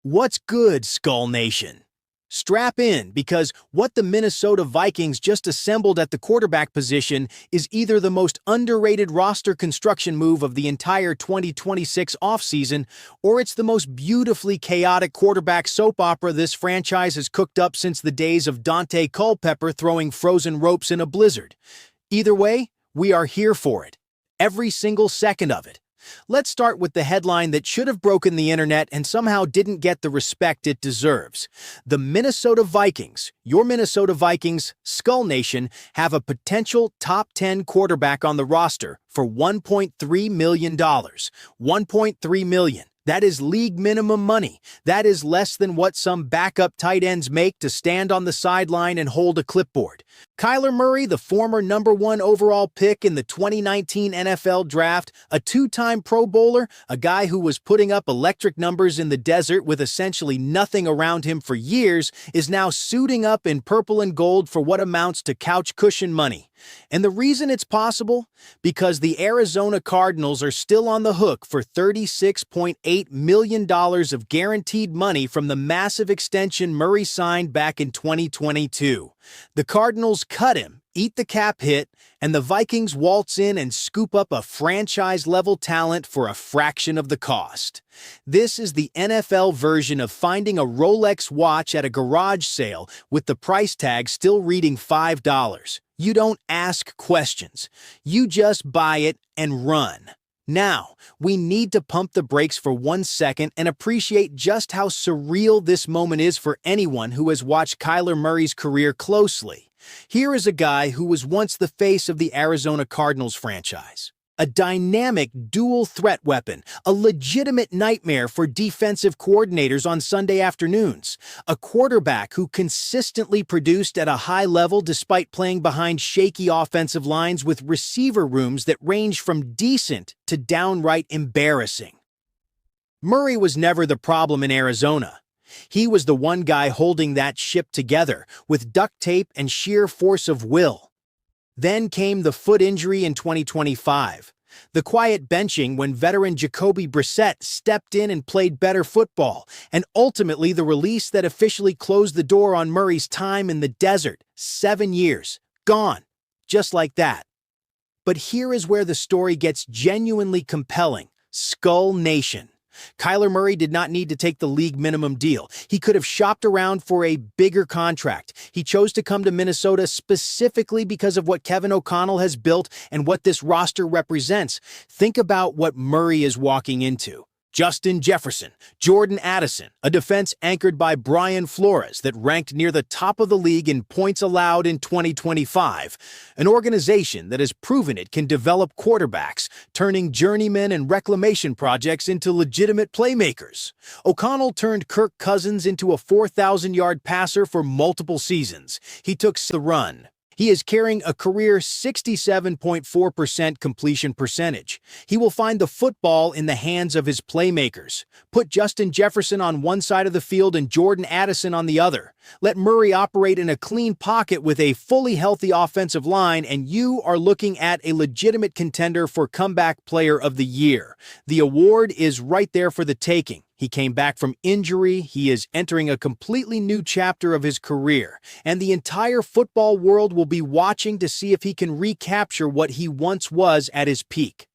What's good, Skull Nation? Strap in, because what the Minnesota Vikings just assembled at the quarterback position is either the most underrated roster construction move of the entire 2026 offseason, or it's the most beautifully chaotic quarterback soap opera this franchise has cooked up since the days of Dante Culpepper throwing frozen ropes in a blizzard. Either way, we are here for it. Every single second of it. Let's start with the headline that should have broken the internet and somehow didn't get the respect it deserves. The Minnesota Vikings, your Minnesota Vikings, Skull Nation, have a potential top 10 quarterback on the roster for $1.3 million. $1.3 million. That is league minimum money. That is less than what some backup tight ends make to stand on the sideline and hold a clipboard. Kyler Murray, the former #1 overall pick in the 2019 NFL Draft, a two-time Pro Bowler, a guy who was putting up electric numbers in the desert with essentially nothing around him for years, is now suiting up in purple and gold for what amounts to couch cushion money. And the reason it's possible? Because the Arizona Cardinals are still on the hook for $36.8 million of guaranteed money from the massive extension Murray signed back in 2022. The Cardinals cut him, eat the cap hit, and the Vikings waltz in and scoop up a franchise-level talent for a fraction of the cost. This is the NFL version of finding a Rolex watch at a garage sale with the price tag still reading $5. You don't ask questions. You just buy it and run. Now, we need to pump the brakes for 1 second and appreciate just how surreal this moment is for anyone who has watched Kyler Murray's career closely. Here is a guy who was once the face of the Arizona Cardinals franchise. A dynamic dual threat weapon, a legitimate nightmare for defensive coordinators on Sunday afternoons, a quarterback who consistently produced at a high level despite playing behind shaky offensive lines with receiver rooms that ranged from decent to downright embarrassing. Murray was never the problem in Arizona. He was the one guy holding that ship together with duct tape and sheer force of will. Then came the foot injury in 2025, the quiet benching when veteran Jacoby Brissett stepped in and played better football, and ultimately the release that officially closed the door on Murray's time in the desert. 7 years. Gone. Just like that. But here is where the story gets genuinely compelling. Skull Nation. Kyler Murray did not need to take the league minimum deal. He could have shopped around for a bigger contract. He chose to come to Minnesota specifically because of what Kevin O'Connell has built and what this roster represents. Think about what Murray is walking into. Justin Jefferson, Jordan Addison, a defense anchored by Brian Flores that ranked near the top of the league in points allowed in 2025, an organization that has proven it can develop quarterbacks, turning journeymen and reclamation projects into legitimate playmakers. O'Connell turned Kirk Cousins into a 4,000-yard passer for multiple seasons. He took the run. He is carrying a career 67.4% completion percentage. He will find the football in the hands of his playmakers. Put Justin Jefferson on one side of the field and Jordan Addison on the other. Let Murray operate in a clean pocket with a fully healthy offensive line, and you are looking at a legitimate contender for Comeback Player of the Year. The award is right there for the taking. He came back from injury, he is entering a completely new chapter of his career, and the entire football world will be watching to see if he can recapture what he once was at his peak.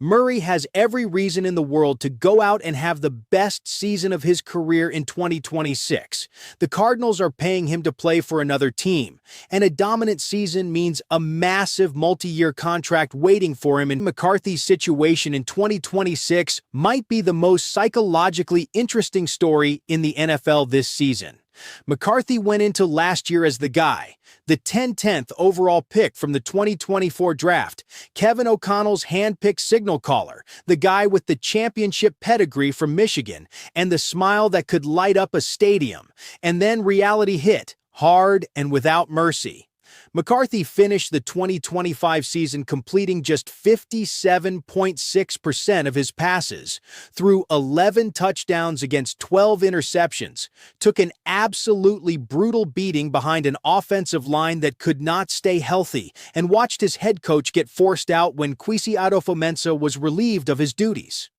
Murray has every reason in the world to go out and have the best season of his career in 2026. The Cardinals are paying him to play for another team, and a dominant season means a massive multi-year contract waiting for him, and McCarthy's situation in 2026 might be the most psychologically interesting story in the NFL this season. McCarthy went into last year as the guy, the 10th overall pick from the 2024 draft, Kevin O'Connell's hand-picked signal caller, the guy with the championship pedigree from Michigan, and the smile that could light up a stadium. And then reality hit, hard and without mercy. McCarthy finished the 2025 season completing just 57.6% of his passes, threw 11 touchdowns against 12 interceptions, took an absolutely brutal beating behind an offensive line that could not stay healthy, and watched his head coach get forced out when Kwesi Adofo-Mensah was relieved of his duties.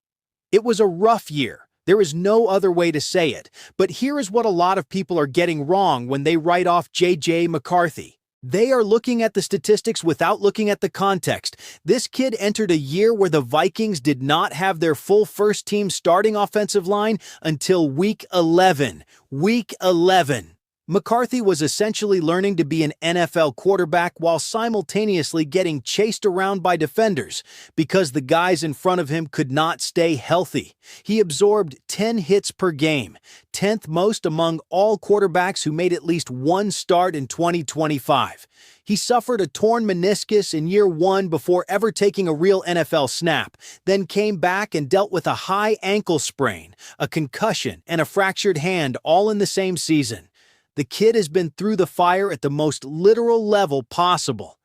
It was a rough year, There is no other way to say it, but here is what a lot of people are getting wrong when they write off J.J. McCarthy. They are looking at the statistics without looking at the context. This kid entered a year where the Vikings did not have their full first-team starting offensive line until Week 11. Week 11. McCarthy was essentially learning to be an NFL quarterback while simultaneously getting chased around by defenders because the guys in front of him could not stay healthy. He absorbed 10 hits per game, 10th most among all quarterbacks who made at least one start in 2025. He suffered a torn meniscus in year one before ever taking a real NFL snap, then came back and dealt with a high ankle sprain, a concussion, and a fractured hand all in the same season. The kid has been through the fire at the most literal level possible.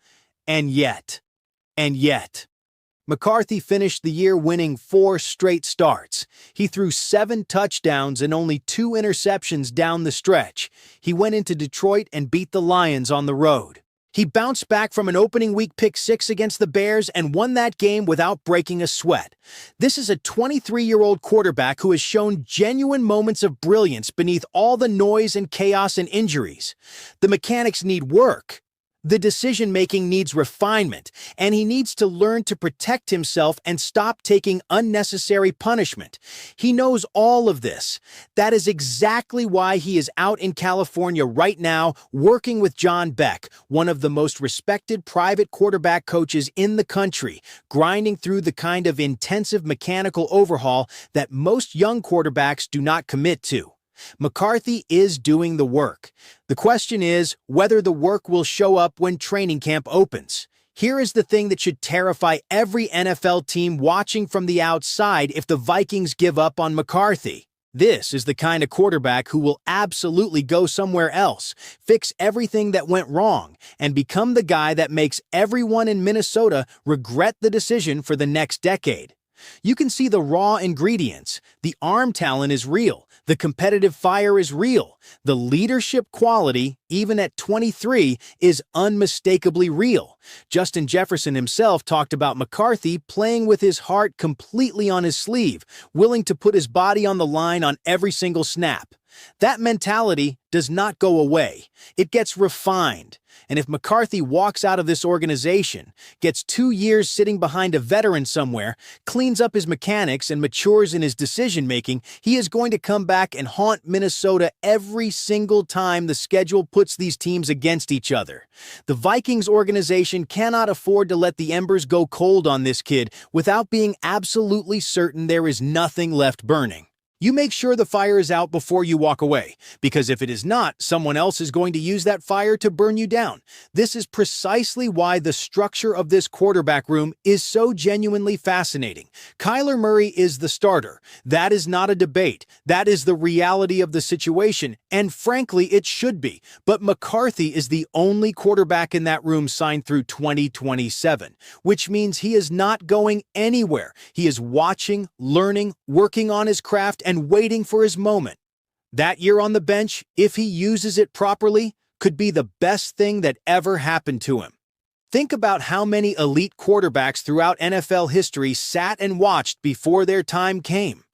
And yet, McCarthy finished the year winning 4 straight starts. He threw 7 touchdowns and only 2 interceptions down the stretch. He went into Detroit and beat the Lions on the road. He bounced back from an opening week pick-6 against the Bears and won that game without breaking a sweat. This is a 23-year-old quarterback who has shown genuine moments of brilliance beneath all the noise and chaos and injuries. The mechanics need work. The decision-making needs refinement, and he needs to learn to protect himself and stop taking unnecessary punishment. He knows all of this. That is exactly why he is out in California right now working with John Beck, one of the most respected private quarterback coaches in the country, grinding through the kind of intensive mechanical overhaul that most young quarterbacks do not commit to. McCarthy is doing the work. The question is whether the work will show up when training camp opens. Here is the thing that should terrify every NFL team watching from the outside if the Vikings give up on McCarthy. This is the kind of quarterback who will absolutely go somewhere else, fix everything that went wrong, and become the guy that makes everyone in Minnesota regret the decision for the next decade. You can see the raw ingredients. The arm talent is real. The competitive fire is real. The leadership quality, even at 23, is unmistakably real. Justin Jefferson himself talked about McCarthy playing with his heart completely on his sleeve, willing to put his body on the line on every single snap. That mentality does not go away. It gets refined. And if McCarthy walks out of this organization, gets 2 years sitting behind a veteran somewhere, cleans up his mechanics and matures in his decision-making, he is going to come back and haunt Minnesota every single time the schedule puts these teams against each other. The Vikings organization cannot afford to let the embers go cold on this kid without being absolutely certain there is nothing left burning. You make sure the fire is out before you walk away, because if it is not, someone else is going to use that fire to burn you down. This is precisely why the structure of this quarterback room is so genuinely fascinating. Kyler Murray is the starter. That is not a debate. That is the reality of the situation, and frankly, it should be. But McCarthy is the only quarterback in that room signed through 2027, which means he is not going anywhere. He is watching, learning, working on his craft, and waiting for his moment. That year on the bench, if he uses it properly, could be the best thing that ever happened to him. Think about how many elite quarterbacks throughout NFL history sat and watched before their time came.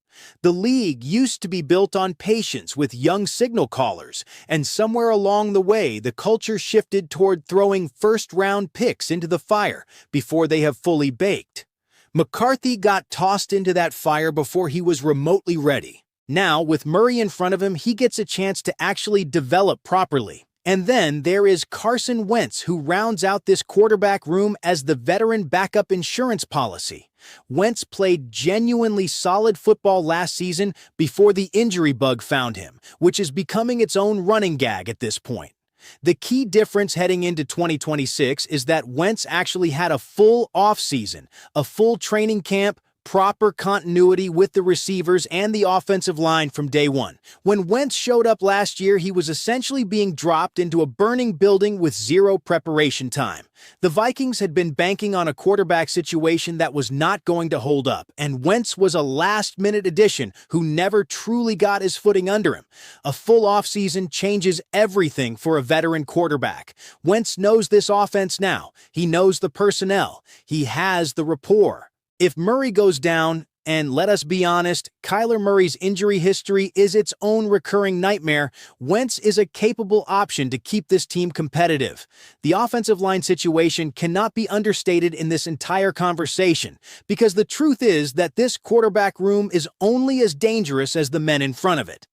The league used to be built on patience with young signal callers, and somewhere along the way, the culture shifted toward throwing first-round picks into the fire before they have fully baked. McCarthy got tossed into that fire before he was remotely ready. Now, with Murray in front of him, he gets a chance to actually develop properly. And then there is Carson Wentz, who rounds out this quarterback room as the veteran backup insurance policy. Wentz played genuinely solid football last season before the injury bug found him, which is becoming its own running gag at this point. The key difference heading into 2026 is that Wentz actually had a full offseason, a full training camp, proper continuity with the receivers and the offensive line from day one. When Wentz showed up last year, he was essentially being dropped into a burning building with zero preparation time. The Vikings had been banking on a quarterback situation that was not going to hold up, and Wentz was a last-minute addition who never truly got his footing under him. A full offseason changes everything for a veteran quarterback. Wentz knows this offense now. He knows the personnel. He has the rapport. If Murray goes down, And let us be honest, Kyler Murray's injury history is its own recurring nightmare. Wentz is a capable option to keep this team competitive. The offensive line situation cannot be understated in this entire conversation, because the truth is that this quarterback room is only as dangerous as the men in front of it.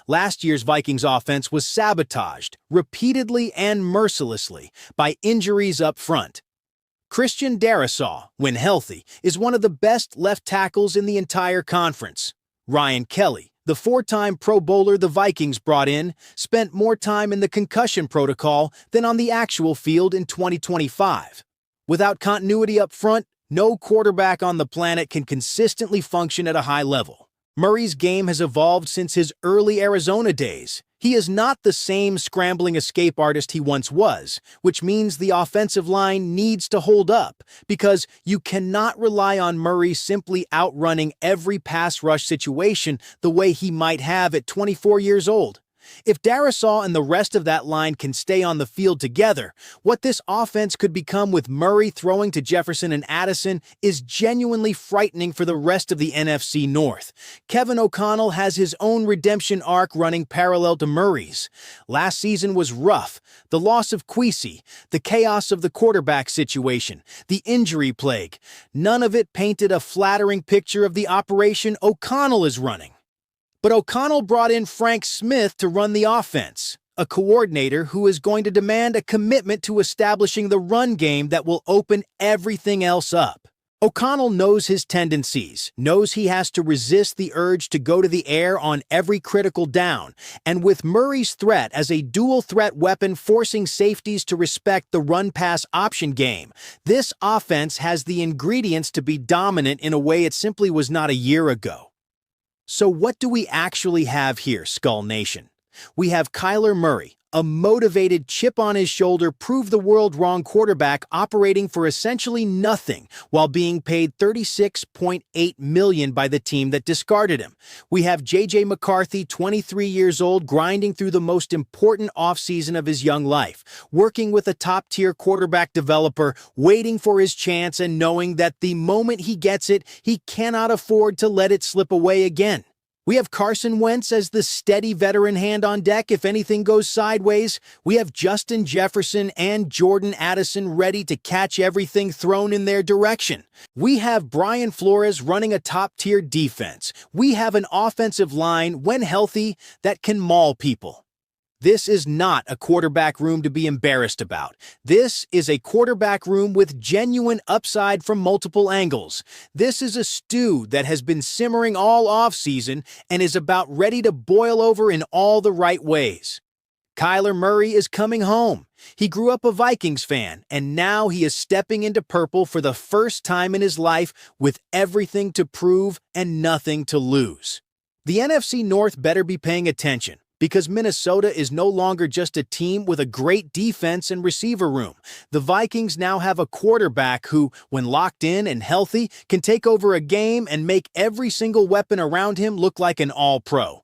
Last year's Vikings offense was sabotaged, repeatedly and mercilessly, by injuries up front. Christian Darrisaw, when healthy, is one of the best left tackles in the entire conference. Ryan Kelly, the four-time Pro Bowler the Vikings brought in, spent more time in the concussion protocol than on the actual field in 2025. Without continuity up front, no quarterback on the planet can consistently function at a high level. Murray's game has evolved since his early Arizona days. He is not the same scrambling escape artist he once was, which means the offensive line needs to hold up, because you cannot rely on Murray simply outrunning every pass rush situation the way he might have at 24 years old. If Darrisaw and the rest of that line can stay on the field together, what this offense could become with Murray throwing to Jefferson and Addison is genuinely frightening for the rest of the NFC North. Kevin O'Connell has his own redemption arc running parallel to Murray's. Last season was rough. The loss of Kwesi, the chaos of the quarterback situation, the injury plague. None of it painted a flattering picture of the operation O'Connell is running. But O'Connell brought in Frank Smith to run the offense, a coordinator who is going to demand a commitment to establishing the run game that will open everything else up. O'Connell knows his tendencies, knows he has to resist the urge to go to the air on every critical down, and with Murray's threat as a dual-threat weapon forcing safeties to respect the run-pass option game, this offense has the ingredients to be dominant in a way it simply was not a year ago. So what do we actually have here, Skull Nation? We have Kyler Murray, a motivated, chip-on-his-shoulder, prove-the-world-wrong quarterback operating for essentially nothing while being paid $36.8 million by the team that discarded him. We have J.J. McCarthy, 23 years old, grinding through the most important offseason of his young life, working with a top-tier quarterback developer, waiting for his chance and knowing that the moment he gets it, he cannot afford to let it slip away again. We have Carson Wentz as the steady veteran hand on deck if anything goes sideways. We have Justin Jefferson and Jordan Addison ready to catch everything thrown in their direction. We have Brian Flores running a top-tier defense. We have an offensive line, when healthy, that can maul people. This is not a quarterback room to be embarrassed about. This is a quarterback room with genuine upside from multiple angles. This is a stew that has been simmering all offseason and is about ready to boil over in all the right ways. Kyler Murray is coming home. He grew up a Vikings fan, and now he is stepping into purple for the first time in his life with everything to prove and nothing to lose. The NFC North better be paying attention, because Minnesota is no longer just a team with a great defense and receiver room. The Vikings now have a quarterback who, when locked in and healthy, can take over a game and make every single weapon around him look like an all-pro.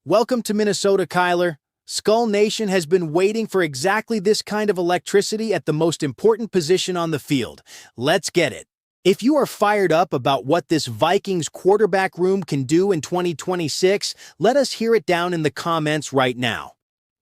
Welcome to Minnesota, Kyler. Skull Nation has been waiting for exactly this kind of electricity at the most important position on the field. Let's get it. If you are fired up about what this Vikings quarterback room can do in 2026, let us hear it down in the comments right now.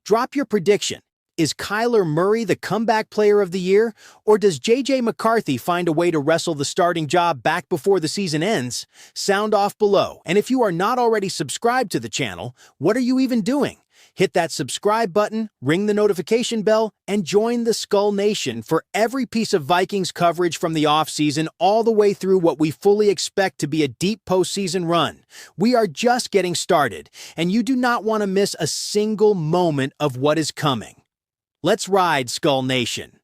Drop your prediction. Is Kyler Murray the comeback player of the year, or does J.J. McCarthy find a way to wrestle the starting job back before the season ends? Sound off below. And if you are not already subscribed to the channel, what are you even doing? Hit that subscribe button, ring the notification bell, and join the Skull Nation for every piece of Vikings coverage from the offseason all the way through what we fully expect to be a deep postseason run. We are just getting started, and you do not want to miss a single moment of what is coming. Let's ride, Skull Nation.